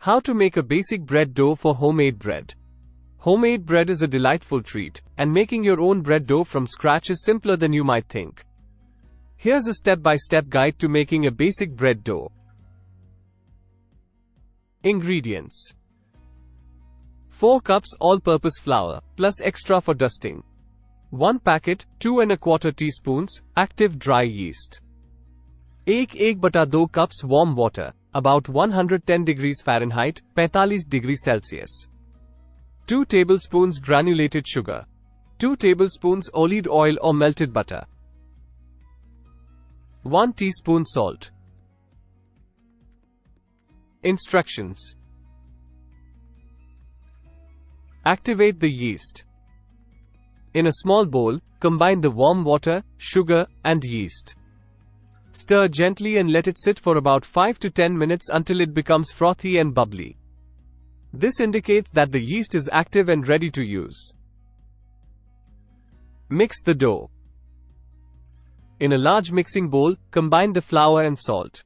How to make a basic bread dough for homemade bread. Homemade bread is a delightful treat, and making your own bread dough from scratch is simpler than you might think. Here's a step-by-step guide to making a basic bread dough. Ingredients: 4 cups all-purpose flour, plus extra for dusting. 1 packet, 2¼ teaspoons, active dry yeast. 1 बटा 2 cups warm water, about 110 degrees Fahrenheit, 45 degrees Celsius. 2 tablespoons granulated sugar. 2 tablespoons olive oil or melted butter. 1 teaspoon salt. Instructions: activate the yeast. In a small bowl, combine the warm water, sugar, and yeast. Stir gently and let it sit for about 5 to 10 minutes until it becomes frothy and bubbly. This indicates that the yeast is active and ready to use. Mix the dough. In a large mixing bowl, combine the flour and salt.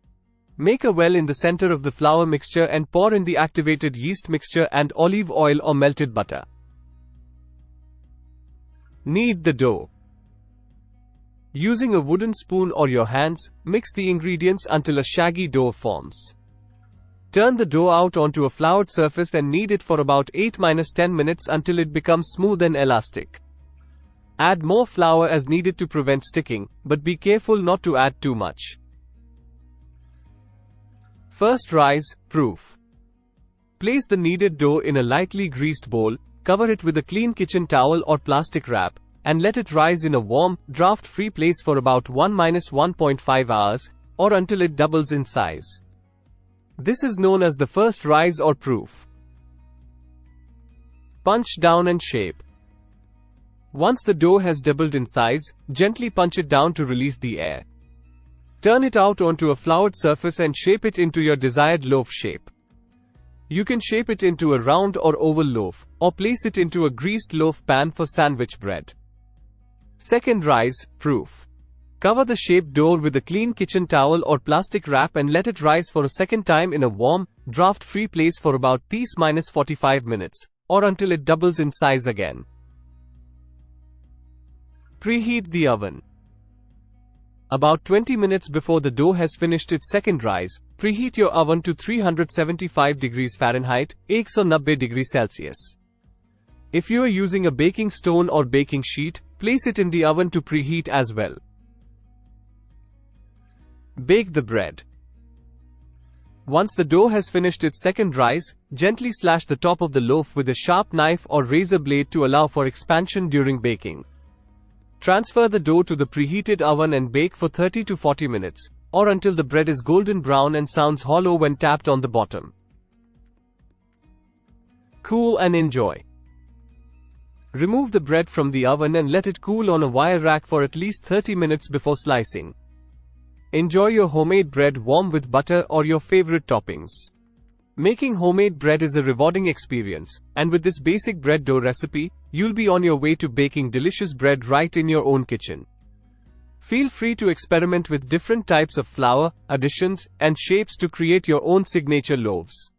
Make a well in the center of the flour mixture and pour in the activated yeast mixture and olive oil or melted butter. Knead the dough. Using a wooden spoon or your hands, mix the ingredients until a shaggy dough forms. Turn the dough out onto a floured surface and knead it for about 8-10 minutes until it becomes smooth and elastic. Add more flour as needed to prevent sticking, but be careful not to add too much. First rise, proof. Place the kneaded dough in a lightly greased bowl, cover it with a clean kitchen towel or plastic wrap, and let it rise in a warm, draft-free place for about 1-1.5 hours, or until it doubles in size. This is known as the first rise or proof. Punch down and shape. Once the dough has doubled in size, gently punch it down to release the air. Turn it out onto a floured surface and shape it into your desired loaf shape. You can shape it into a round or oval loaf, or place it into a greased loaf pan for sandwich bread. Second rise, proof. Cover the shaped dough with a clean kitchen towel or plastic wrap and let it rise for a second time in a warm, draft-free place for about 30-45 minutes, or until it doubles in size again. Preheat the oven. About 20 minutes before the dough has finished its second rise, preheat your oven to 375 degrees Fahrenheit, 190 degrees Celsius. If you are using a baking stone or baking sheet, place it in the oven to preheat as well. Bake the bread. Once the dough has finished its second rise, gently slash the top of the loaf with a sharp knife or razor blade to allow for expansion during baking. Transfer the dough to the preheated oven and bake for 30 to 40 minutes, or until the bread is golden brown and sounds hollow when tapped on the bottom. Cool and enjoy. Remove the bread from the oven and let it cool on a wire rack for at least 30 minutes before slicing. Enjoy your homemade bread warm with butter or your favorite toppings. Making homemade bread is a rewarding experience, and with this basic bread dough recipe, you'll be on your way to baking delicious bread right in your own kitchen. Feel free to experiment with different types of flour, additions, and shapes to create your own signature loaves.